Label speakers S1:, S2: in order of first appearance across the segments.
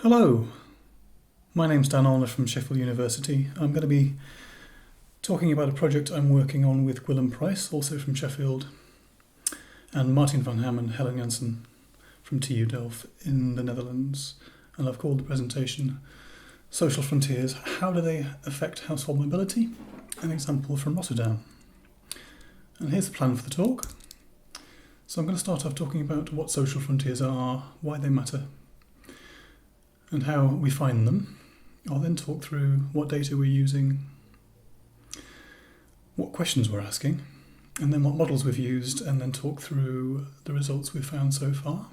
S1: Hello, my name's Dan Allner from Sheffield University. I'm going to be talking about a project I'm working on with Willem Price, also from Sheffield, and Martin van Ham and Helen Jansen from TU Delft in the Netherlands. And I've called the presentation Social Frontiers, How Do They Affect Household Mobility? An example from Rotterdam. And here's the plan for the talk. So I'm going to start off talking about what social frontiers are, why they matter, and how we find them. I'll then talk through what data we're using, what questions we're asking, and then what models we've used, and then talk through the results we've found so far.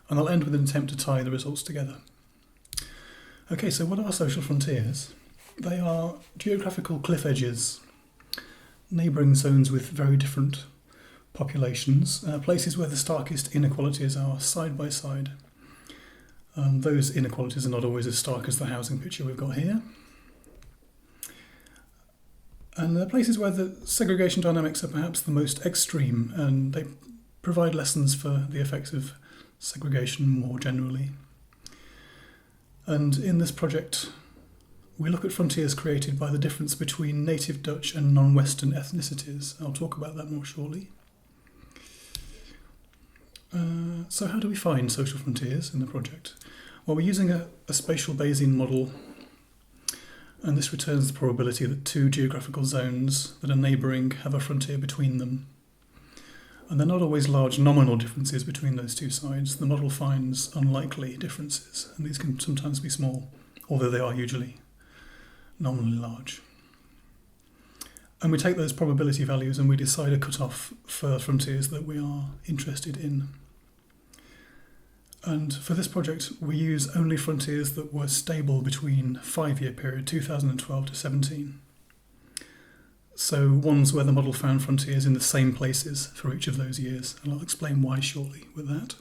S1: And I'll end with an attempt to tie the results together. Okay, so what are social frontiers? They are geographical cliff edges, neighbouring zones with very different populations, places where the starkest inequalities are side by side. Those inequalities are not always as stark as the housing picture we've got here. And they're places where the segregation dynamics are perhaps the most extreme, and they provide lessons for the effects of segregation more generally. And in this project, we look at frontiers created by the difference between native Dutch and non-Western ethnicities. I'll talk about that more shortly. So how do we find social frontiers in the project? Well, we're using a spatial Bayesian model, and this returns the probability that two geographical zones that are neighbouring have a frontier between them. And they're not always large nominal differences between those two sides. The model finds unlikely differences, and these can sometimes be small, although they are usually nominally large. And we take those probability values and we decide a cutoff for frontiers that we are interested in. And for this project, we use only frontiers that were stable between 5-year period, 2012 to 17. So ones where the model found frontiers in the same places for each of those years. And I'll explain why shortly with that.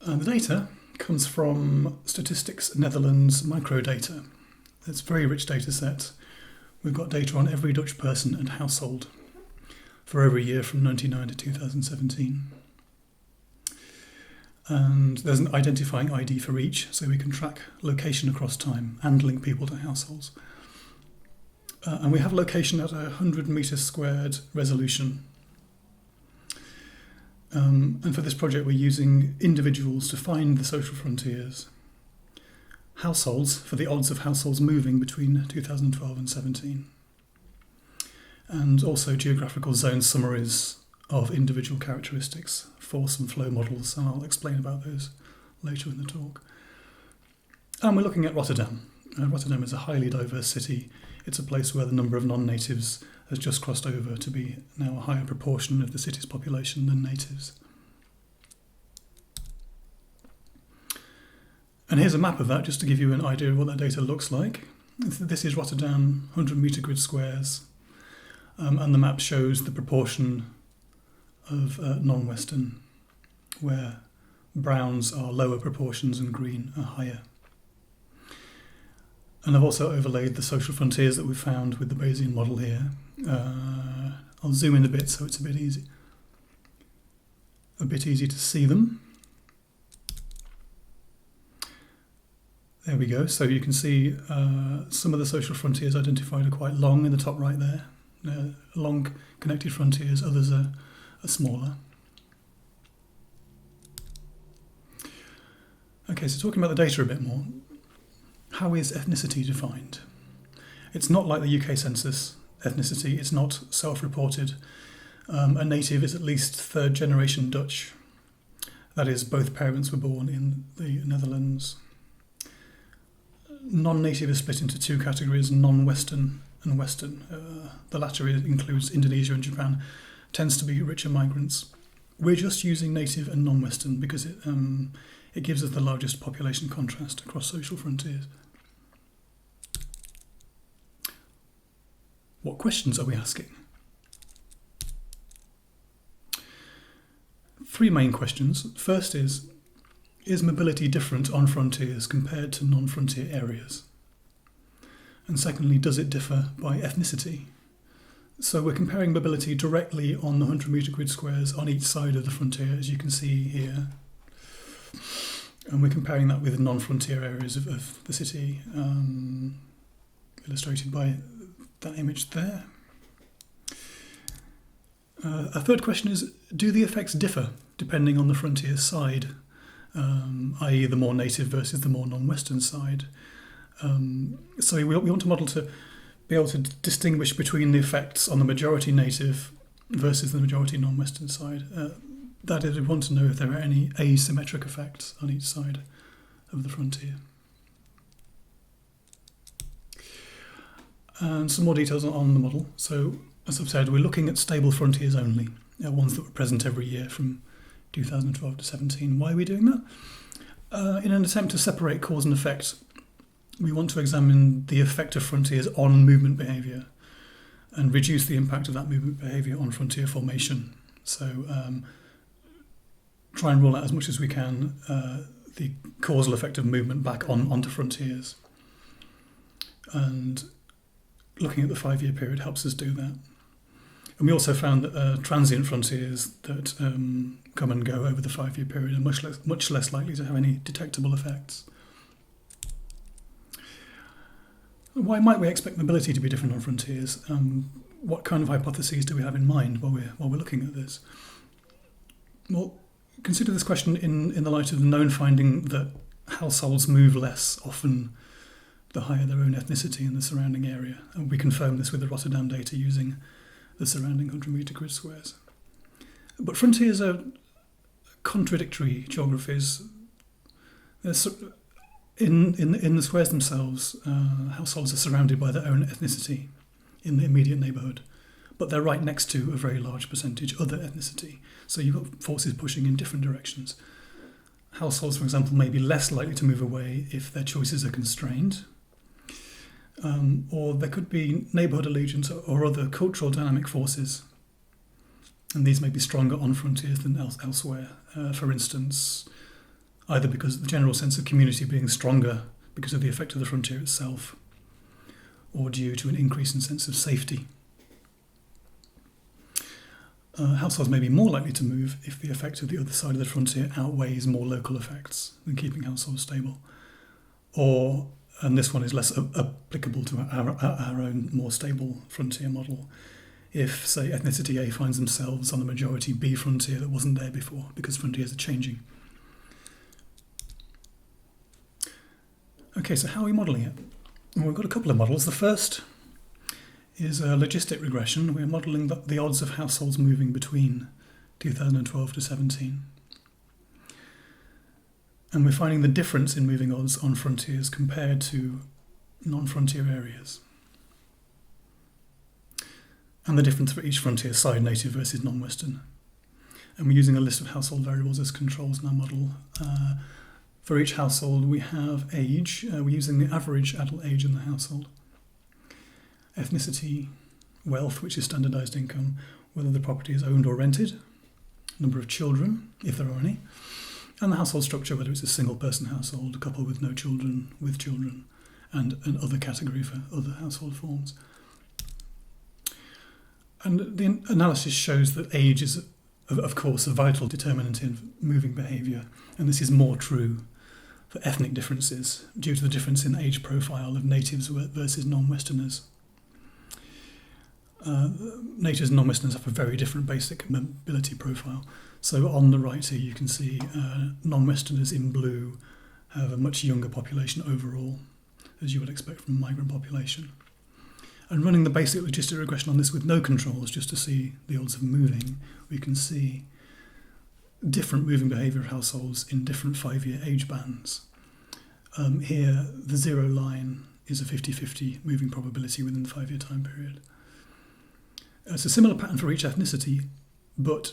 S1: And the data comes from Statistics Netherlands microdata. It's a very rich data set. We've got data on every Dutch person and household for every year from 1999 to 2017. And there's an identifying ID for each, so we can track location across time and link people to households. And we have location at 100 metres squared resolution. And for this project, we're using individuals to find the social frontiers, households for the odds of households moving between 2012 and 17, and also geographical zone summaries of individual characteristics, force and flow models, and I'll explain about those later in the talk. And we're looking at Rotterdam. Rotterdam is a highly diverse city. It's a place where the number of non-natives has just crossed over to be now a higher proportion of the city's population than natives. And here's a map of that, just to give you an idea of what that data looks like. This is Rotterdam, 100 metre grid squares, and the map shows the proportion of non-Western, where browns are lower proportions and green are higher. And I've also overlaid the social frontiers that we found with the Bayesian model here. I'll zoom in a bit so it's a bit easy to see them. There we go. So you can see some of the social frontiers identified are quite long in the top right there. Long connected frontiers, others are smaller. Okay, so talking about the data a bit more. How is ethnicity defined? It's not like the UK census ethnicity. It's not self-reported. A native is at least third generation Dutch. That is, both parents were born in the Netherlands. Non-native is split into two categories, non-Western and Western. The latter includes Indonesia and Japan, tends to be richer migrants. We're just using native and non-Western because it gives us the largest population contrast across social frontiers. What questions are we asking? 3 main questions. First is mobility different on frontiers compared to non-frontier areas? And secondly, does it differ by ethnicity? So we're comparing mobility directly on the 100 metre grid squares on each side of the frontier, as you can see here. And we're comparing that with non-frontier areas of the city, illustrated by that image there. A third question is, do the effects differ depending on the frontier side, i.e. the more native versus the more non-Western side? So we want a model to be able to distinguish between the effects on the majority native versus the majority non-Western side. That is, we want to know if there are any asymmetric effects on each side of the frontier. And some more details on the model. So, as I've said, we're looking at stable frontiers only, ones that were present every year from 2012 to 17. Why are we doing that? In an attempt to separate cause and effect, we want to examine the effect of frontiers on movement behaviour and reduce the impact of that movement behaviour on frontier formation. So try and rule out as much as we can the causal effect of movement back onto frontiers. And looking at the 5-year period helps us do that. And we also found that transient frontiers that come and go over the 5-year period are much less likely to have any detectable effects. Why might we expect mobility to be different on frontiers? What kind of hypotheses do we have in mind while we're looking at this? Well, consider this question in the light of the known finding that households move less often the higher their own ethnicity in the surrounding area. And we confirm this with the Rotterdam data using the surrounding 100-metre grid squares. But frontiers are contradictory geographies. In the squares themselves, households are surrounded by their own ethnicity in the immediate neighbourhood, but they're right next to a very large percentage other ethnicity. So you've got forces pushing in different directions. Households, for example, may be less likely to move away if their choices are constrained. Or there could be neighbourhood allegiance or other cultural dynamic forces. And these may be stronger on frontiers than elsewhere. For instance, either because of the general sense of community being stronger because of the effect of the frontier itself, or due to an increase in sense of safety. Households may be more likely to move if the effect of the other side of the frontier outweighs more local effects than keeping households stable. Or, and this one is less applicable to our own more stable frontier model, if, say, ethnicity A finds themselves on the majority B frontier that wasn't there before, because frontiers are changing. Okay, so how are we modelling it? Well, we've got a couple of models. The first is a logistic regression. We're modelling the odds of households moving between 2012 to 17. And we're finding the difference in moving odds on frontiers compared to non-frontier areas. And the difference for each frontier side, native versus non-Western. And we're using a list of household variables as controls in our model. For each household, we have age. We're using the average adult age in the household. Ethnicity, wealth, which is standardised income, whether the property is owned or rented, number of children, if there are any, and the household structure, whether it's a single-person household, a couple with no children, with children, and an other category for other household forms. And the analysis shows that age is, of course, a vital determinant in moving behaviour, and this is more true for ethnic differences due to the difference in age profile of natives versus non-Westerners. Natives and non-Westerners have a very different basic mobility profile. So on the right here you can see non-Westerners in blue have a much younger population overall, as you would expect from a migrant population. And running the basic logistic regression on this with no controls, just to see the odds of moving, we can see different moving behaviour of households in different 5-year age bands. Here, the zero line is a 50-50 moving probability within the 5-year time period. It's a similar pattern for each ethnicity, but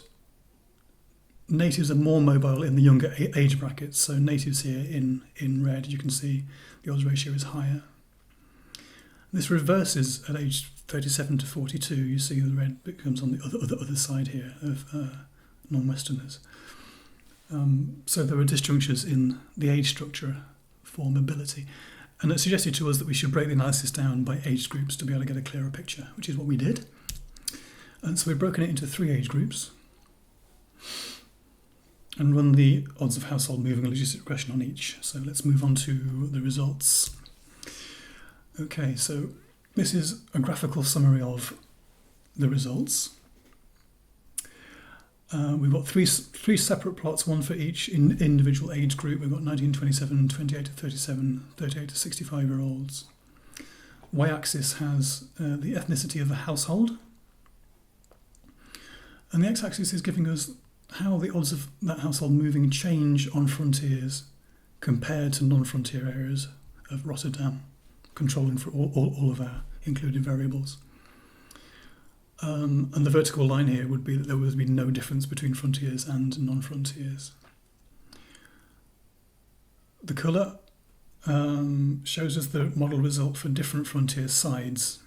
S1: natives are more mobile in the younger age brackets. So natives here in red, you can see the odds ratio is higher. This reverses at age 37 to 42. You see the red becomes on the other side here of non-Westerners. So there are disjunctures in the age structure for mobility. And it suggested to us that we should break the analysis down by age groups to be able to get a clearer picture, which is what we did. And so we've broken it into 3 age groups. and run the odds of household moving and logistic regression on each. So let's move on to the results. Okay, so this is a graphical summary of the results. We've got three separate plots, one for each individual age group. We've got 19 to 27, 28 to 37, 38 to 65-year-olds. Y-axis has the ethnicity of the household. And the x-axis is giving us how the odds of that household moving change on frontiers compared to non-frontier areas of Rotterdam, controlling for all of our included variables. And the vertical line here would be that there would be no difference between frontiers and non-frontiers. The colour shows us the model result for different frontier sides.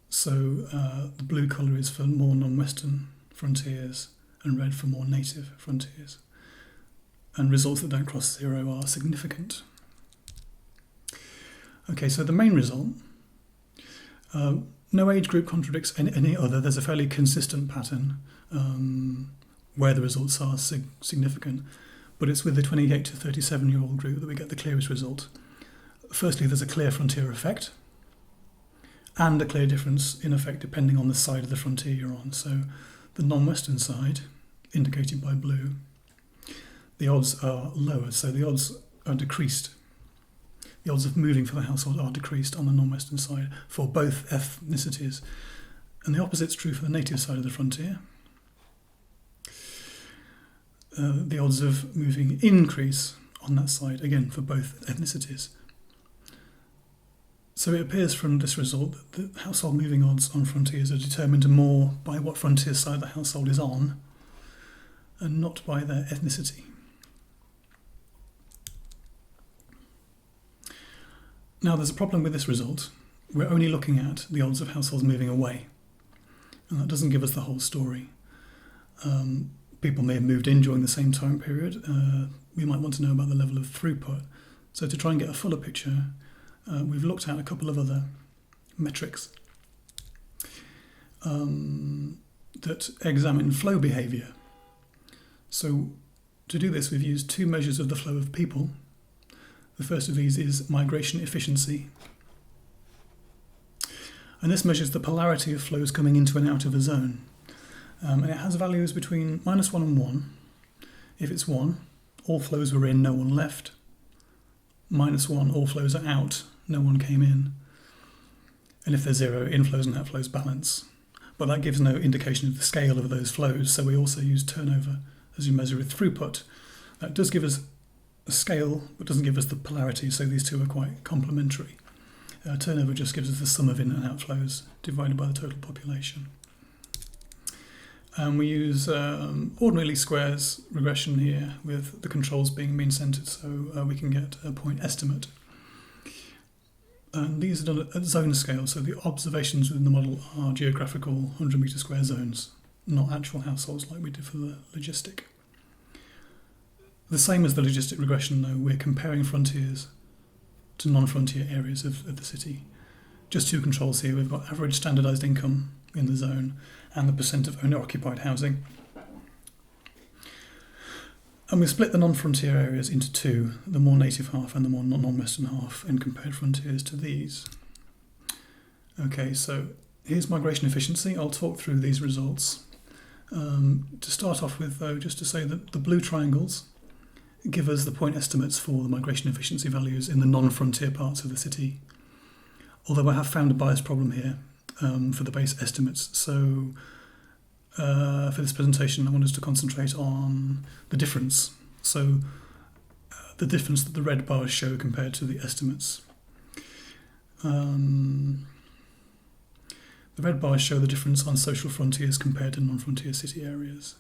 S1: So the blue colour is for more non-Western frontiers and red for more native frontiers. And results that don't cross zero are significant. Okay, so the main result, no age group contradicts any other. There's a fairly consistent pattern where the results are significant, but it's with the 28 to 37-year-old group that we get the clearest result. Firstly, there's a clear frontier effect and a clear difference in effect depending on the side of the frontier you're on. So the non-Western side, indicated by blue, the odds are lower, so the odds are decreased. The odds of moving for the household are decreased on the non-Western side for both ethnicities. And the opposite's true for the native side of the frontier. The odds of moving increase on that side, again, for both ethnicities. So it appears from this result that the household moving odds on frontiers are determined more by what frontier side the household is on and not by their ethnicity. Now, there's a problem with this result. We're only looking at the odds of households moving away, and that doesn't give us the whole story. People may have moved in during the same time period. We might want to know about the level of throughput. So to try and get a fuller picture, we've looked at a couple of other metrics that examine flow behaviour. So to do this, we've used two measures of the flow of people. The first of these is migration efficiency. And this measures the polarity of flows coming into and out of a zone. And it has values between -1 and 1. If it's 1, all flows were in, no one left. -1, all flows are out, no one came in. And if there's 0, inflows and outflows balance. But that gives no indication of the scale of those flows, so we also use turnover as we measure with throughput. That does give us a scale, but doesn't give us the polarity, so these two are quite complementary. Turnover just gives us the sum of in and outflows divided by the total population. And we use ordinary least squares regression here with the controls being mean-centered, so we can get a point estimate. And these are done at zone scale, so the observations within the model are geographical 100-metre square zones, not actual households like we did for the logistic. The same as the logistic regression, though, we're comparing frontiers to non-frontier areas of the city. Just two controls here. We've got average standardised income in the zone and the percent of owner-occupied housing. And we've split the non-frontier areas into two, the more native half and the more non-Western half, and compared frontiers to these. Okay, so here's migration efficiency. I'll talk through these results. To start off with, though, just to say that the blue triangles give us the point estimates for the migration efficiency values in the non-frontier parts of the city. Although I have found a bias problem here for the base estimates. So for this presentation, I want us to concentrate on the difference. So the difference that the red bars show compared to the estimates. The red bars show the difference on social frontiers compared to non-frontier city areas.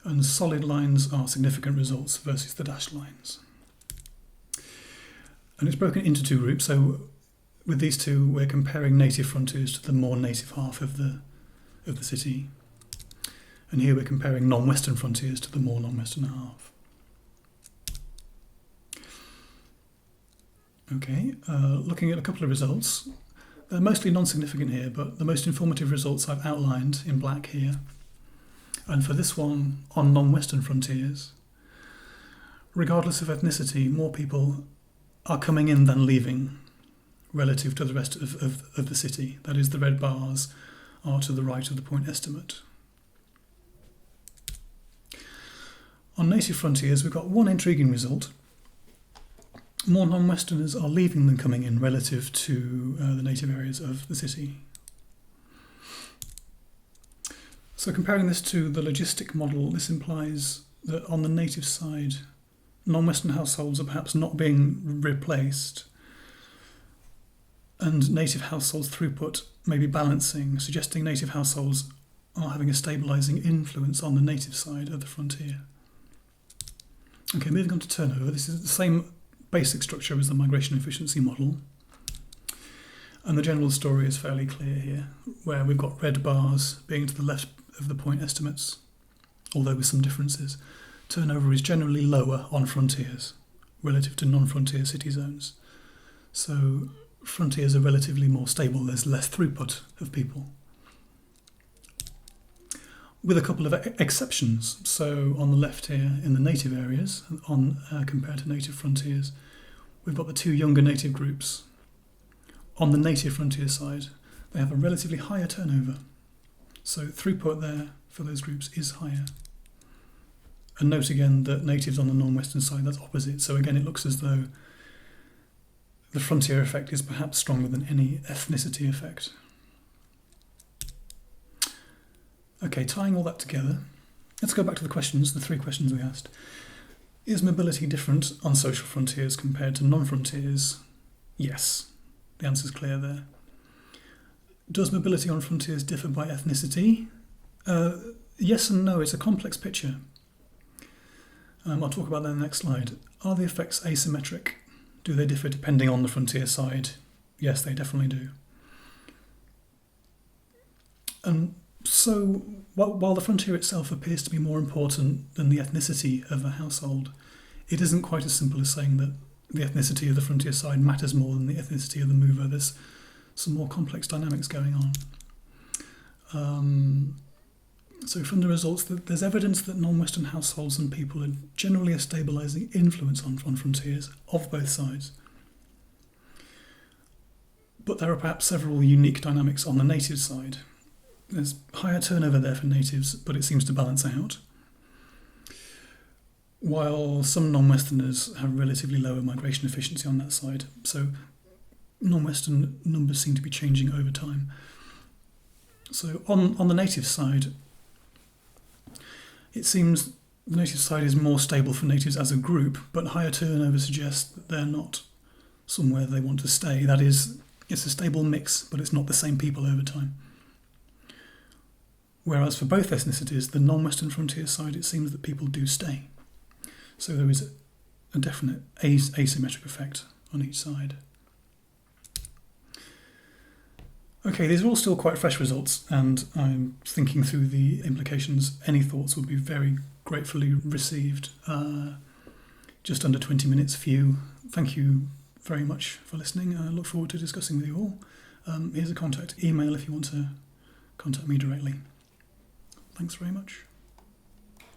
S1: And solid lines are significant results versus the dashed lines. And it's broken into two groups. So with these two, we're comparing native frontiers to the more native half of the city. And here we're comparing non-Western frontiers to the more non-Western half. Okay, looking at a couple of results. They're mostly non-significant here, but the most informative results I've outlined in black here. And for this one, on non-Western frontiers, regardless of ethnicity, more people are coming in than leaving relative to the rest of the city. That is, the red bars are to the right of the point estimate. On native frontiers, we've got one intriguing result. More non-Westerners are leaving than coming in relative to the native areas of the city. So comparing this to the logistic model, this implies that on the native side, non-Western households are perhaps not being replaced, and native households' throughput may be balancing, suggesting native households are having a stabilising influence on the native side of the frontier. Okay, moving on to turnover. This is the same basic structure as the migration efficiency model. And the general story is fairly clear here, where we've got red bars being to the left of the point estimates, although with some differences. Turnover is generally lower on frontiers relative to non-frontier city zones. So frontiers are relatively more stable, there's less throughput of people. With a couple of exceptions. So on the left here, in the native areas, compared to native frontiers, we've got the two younger native groups. On the native frontier side, they have a relatively higher turnover. So throughput there for those groups is higher. And note again that natives on the non-Western side, that's opposite. So again, it looks as though the frontier effect is perhaps stronger than any ethnicity effect. Okay, tying all that together, let's go back to the questions, the three questions we asked. Is mobility different on social frontiers compared to non-frontiers? Yes, the answer's clear there. Does mobility on frontiers differ by ethnicity? Yes and no, it's a complex picture. I'll talk about that in the next slide. Are the effects asymmetric? Do they differ depending on the frontier side? Yes, they definitely do. And so, while the frontier itself appears to be more important than the ethnicity of a household, it isn't quite as simple as saying that the ethnicity of the frontier side matters more than the ethnicity of the mover. There's some more complex dynamics going on. So from the results, there's evidence that non-Western households and people are generally a stabilising influence on frontiers of both sides. But there are perhaps several unique dynamics on the native side. There's higher turnover there for natives, but it seems to balance out. While some non-Westerners have relatively lower migration efficiency on that side. So non-Western numbers seem to be changing over time. So on the native side, it seems the native side is more stable for natives as a group, but higher turnover suggests that they're not somewhere they want to stay. That is, it's a stable mix, but it's not the same people over time. Whereas for both ethnicities, the non-Western frontier side, it seems that people do stay. So there is a definite asymmetric effect on each side. Okay, these are all still quite fresh results, and I'm thinking through the implications. Any thoughts would be very gratefully received. Just under 20 minutes for you. Thank you very much for listening. I look forward to discussing with you all. Here's a contact email if you want to contact me directly. Thanks very much.